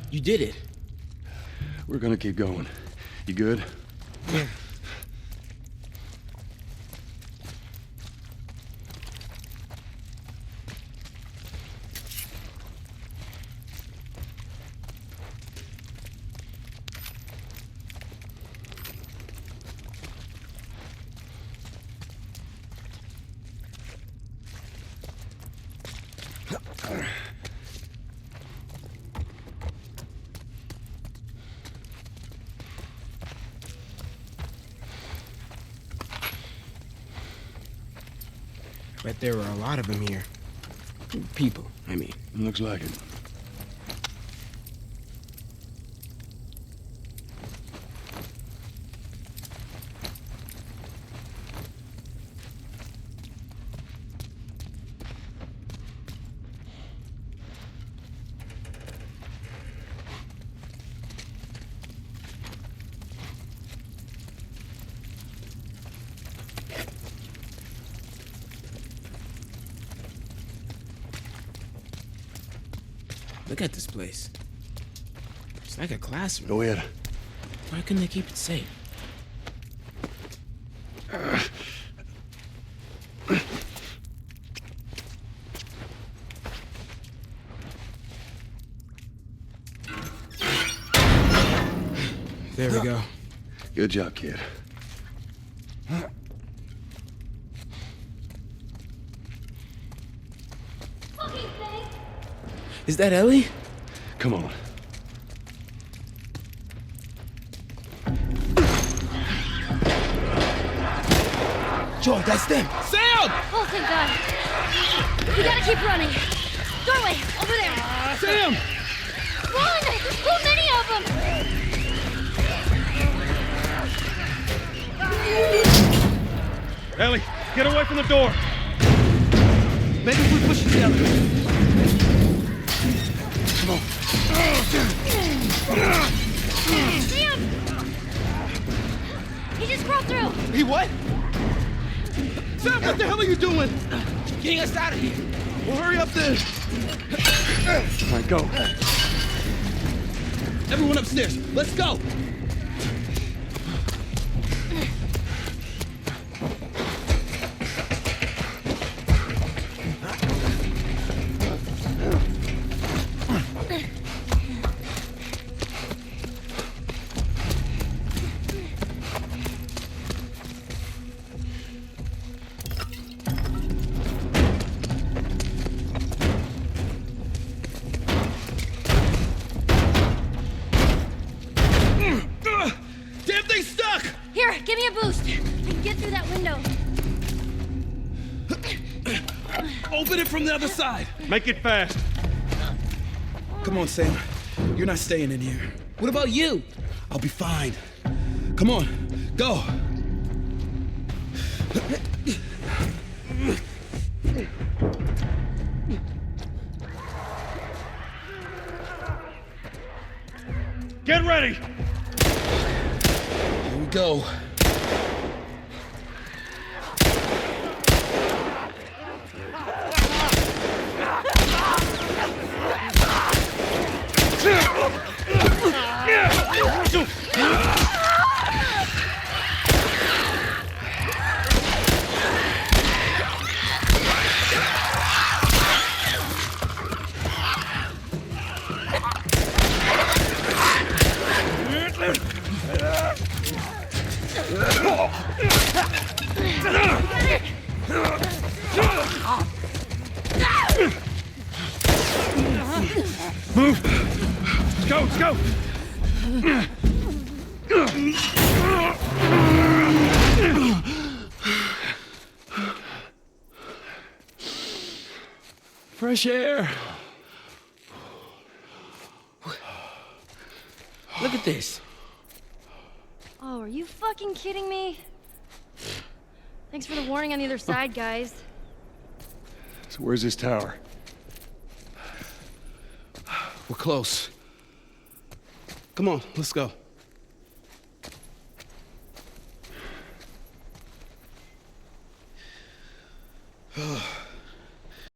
You did it. We're gonna keep going. You good? Yeah. Bet there were a lot of them here. People, I mean. Looks like it. Look at this place. It's like a classroom. Go ahead. Why couldn't they keep it safe? There we go. Good job, kid. Fucking thing! Is that Ellie? Come on. Joel, that's them. Sam! Oh, thank God. We gotta keep running. Doorway, over there. Sam! Run! There's so many of them! Ellie, get away from the door. Maybe if we push it together. Come on. Sam! He just crawled through. He what? Sam, what the hell are you doing? Getting us out of here. Well, hurry up then. All right, go. Everyone upstairs. Let's go. Damn thing's stuck! Here, give me a boost. I can get through that window. Open it from the other side. Make it fast. Come on, Sam. You're not staying in here. What about you? I'll be fine. Come on, go. Get ready. Here we go. Move. Let's go, let's go. Fresh air. Look at this. Oh, are you fucking kidding me? Thanks for the warning on the other side, guys. So where's this tower? We're close. Come on, let's go.